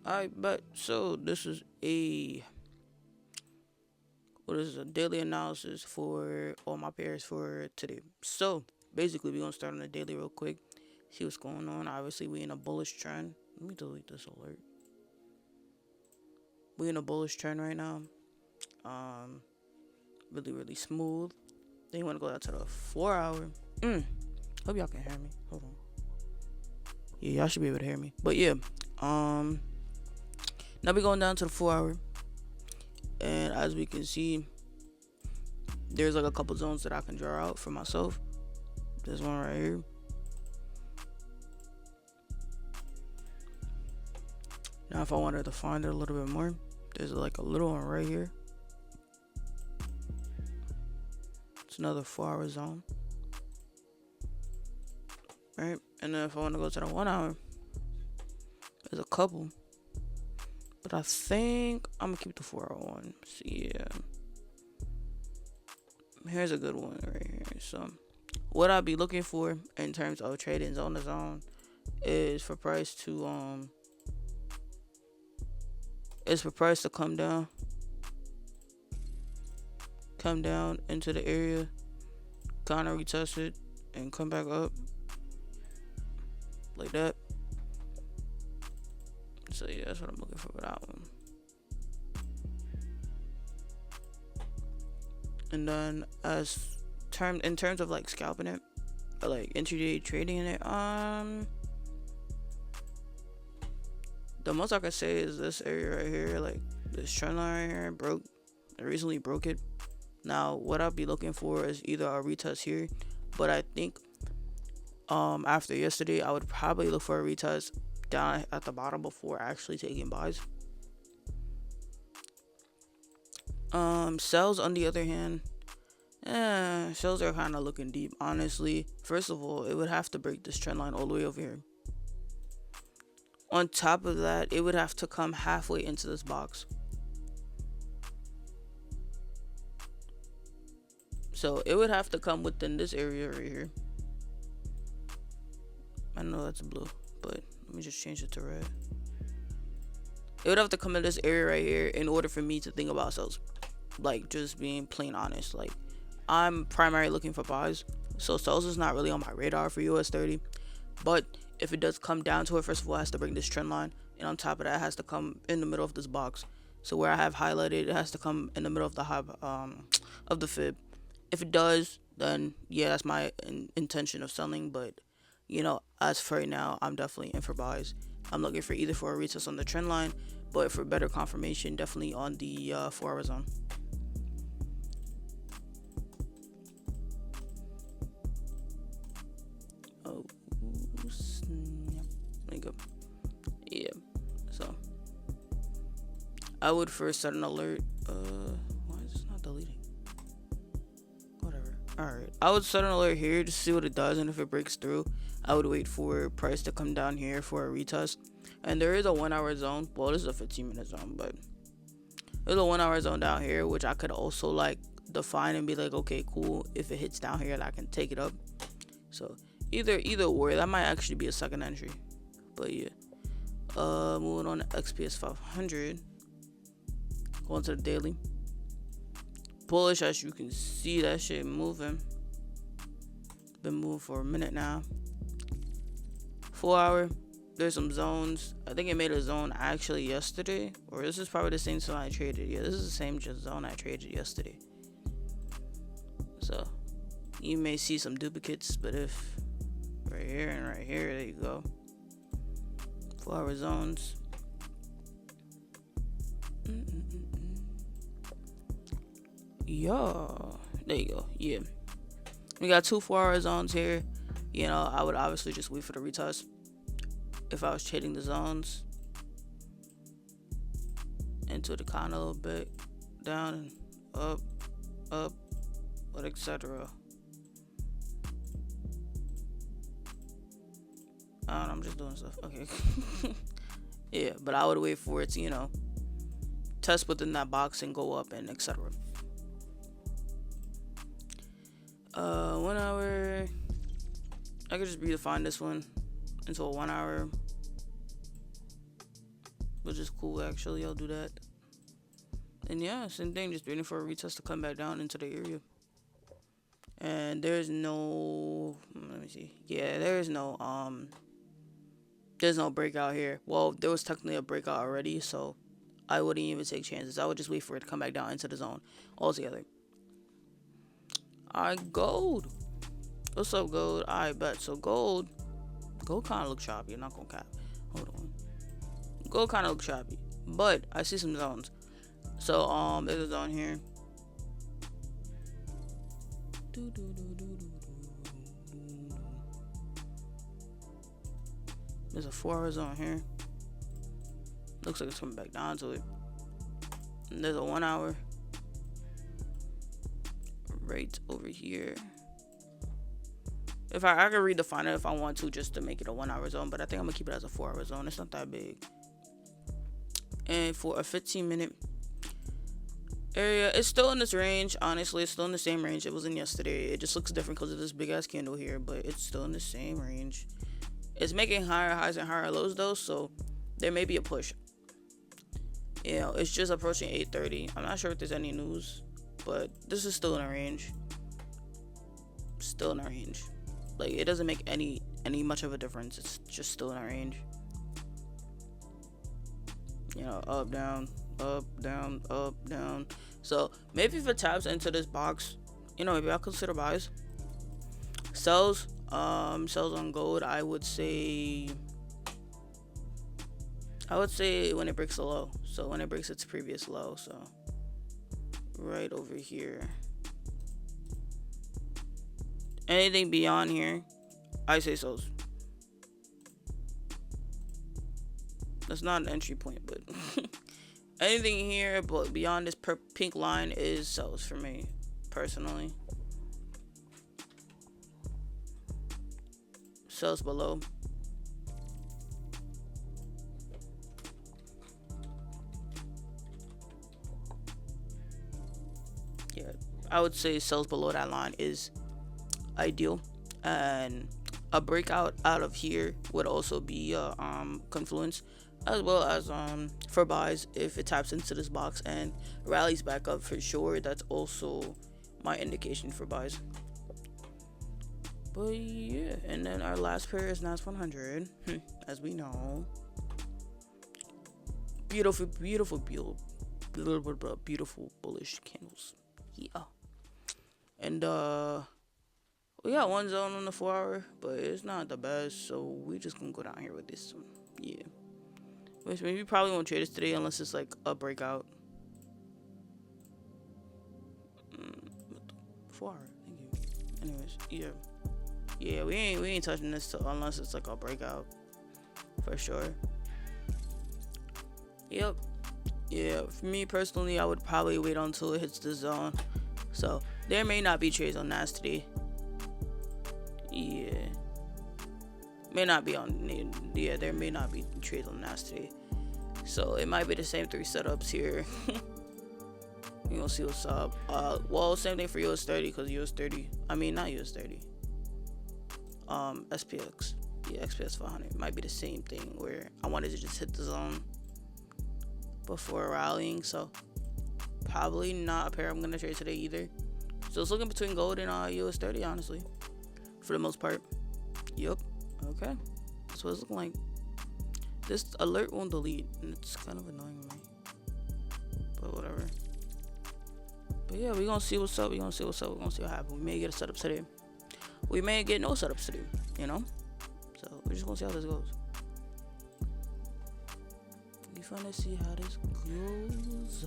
I bet. So this is a daily analysis for all my pairs for today. So basically, we're gonna start on the daily real quick. See what's going on. Obviously, we in a bullish trend. Let me delete this alert. We in a bullish trend right now. Um, really smooth. Then you want to go out to the 4 hour. Hope y'all can hear me. Hold on. Yeah, y'all should be able to hear me. But yeah, now we going down to the 4 hour, and as we can see, there's like a couple zones that I can draw out for myself. There's one right here. Now, if I wanted to find it a little bit more, there's like a little one right here. It's another 4 hour zone. Right? And then if I want to go to the 1 hour, there's a couple. But I think I'm going to keep the 4 hour one. So, yeah. Here's a good one right here. So, what I'll be looking for in terms of trading zone to zone is for price to come down into the area, kind of retest it, and come back up like that. So yeah, that's what I'm looking for with that one. And then in terms of like scalping it, or like intraday trading in it, the most I could say is this area right here, like this trend line right here I recently broke it. Now what I'll be looking for is either a retest here, but I think after yesterday I would probably look for a retest down at the bottom before actually taking buys. Sells on the other hand, sells are kind of looking deep, honestly. First of all, it would have to break this trend line all the way over here. On top of that, it would have to come halfway into this box. So it would have to come within this area right here. I know that's blue, but let me just change it to red. It would have to come in this area right here in order for me to think about sales. Like, just being plain honest. Like, I'm primarily looking for buys, so sales is not really on my radar for US30. But if it does come down to it, first of all, it has to bring this trend line, and on top of that, it has to come in the middle of this box. So where I have highlighted, it has to come in the middle of the of the fib. If it does, then yeah, that's my intention of selling. But as for right now, I'm definitely in for buys. I'm looking for either for a retest on the trend line, but for better confirmation, definitely on the 4 hour zone. Oh, snap. There you go. Yeah. So I would first set an alert. Why is this not deleting? Whatever. Alright. I would set an alert here to see what it does, and if it breaks through, I would wait for price to come down here for a retest. And there is a 1 hour zone. Well, this is a 15-minute zone, but there's a 1 hour zone down here, which I could also like define and be like, okay, cool. If it hits down here, I can take it up. So either or, that might actually be a second entry. But yeah. Moving on to XPS 500. Going to the daily. Bullish, as you can see, that shit moving. Been moving for a minute now. 4 hour. There's some zones. I think it made a zone actually yesterday. Or this is probably the same zone I traded. Yeah, this is the same zone I traded yesterday. So you may see some duplicates, but if right here and right here, there you go. 4 hour zones. Yeah, there you go. Yeah, we got two 4 hour zones here. I would obviously just wait for the retest if I was trading the zones into the kind of a little bit down and up, but etc. I don't know, I'm just doing stuff. Okay. Yeah, but I would wait for it to, test within that box and go up and etc. 1 hour. I could just redefine this one into a 1 hour. which is cool actually. I'll do that. And yeah, same thing, just waiting for a retest to come back down into the area. And there's no, let me see. Yeah, there's no breakout here. Well, there was technically a breakout already, so I wouldn't even take chances. I would just wait for it to come back down into the zone altogether. Alright, gold. What's up, gold? I bet. So gold kind of looks choppy. I'm not gonna cap. Hold on. Gold kind of looks choppy, but I see some zones. So there's a zone here. There's a 4-hour zone here. Looks like it's coming back down to it. And there's a 1 hour right over here. If I can redefine it if I want to, just to make it a 1 hour zone, but I think I'm gonna keep it as a 4-hour zone. It's not that big. And for a 15-minute area, it's still in this range. Honestly, it's still in the same range it was in yesterday. It just looks different because of this big ass candle here, but it's still in the same range. It's making higher highs and higher lows though, so there may be a push. You know, it's just approaching 8:30. I'm not sure if there's any news, but this is still in a range. Still in a range. Like, it doesn't make any much of a difference. It's just still in a range. You know, up, down, up, down, up, down. So maybe if it taps into this box, you know, maybe I'll consider buys. Sells on gold, I would say when it breaks a low. So when it breaks its previous low, so right over here. Anything beyond here, I say sells. That's not an entry point, but anything here but beyond this pink line is sells for me, personally. Sells below. Yeah, I would say sells below that line is ideal, and a breakout out of here would also be confluence, as well as for buys if it taps into this box and rallies back up for sure. That's also my indication for buys. But yeah, and then our last pair is NAS 100, as we know. Beautiful bullish candles. Yeah. And we got one zone on the 4 hour, but it's not the best, so we just gonna go down here with this one. Yeah. Which maybe probably won't trade this today unless it's like a breakout. 4 hour, thank you. Anyways, yeah. Yeah, we ain't touching this unless it's like a breakout. For sure. Yep. Yeah, for me personally, I would probably wait until it hits the zone. So there may not be trades on NAS today. Yeah. May not be on, yeah, there may not be trades on NAS today. So it might be the same 3 setups here. We gonna see what's up. Well, same thing for US30, because US30, I mean, not US30. SPX. Yeah, XPS 500 might be the same thing where I wanted to just hit the zone before rallying. So probably not a pair I'm gonna trade today either. So it's looking between gold and US30, honestly, for the most part. Yep. Okay. That's what it's looking like. This alert won't delete, and it's kind of annoying me. But whatever. But yeah, we're gonna see what's up. We're gonna see what happens. We may get a setup today. We may get no setups today, you know? So we're just gonna see how this goes. We finna see how this goes.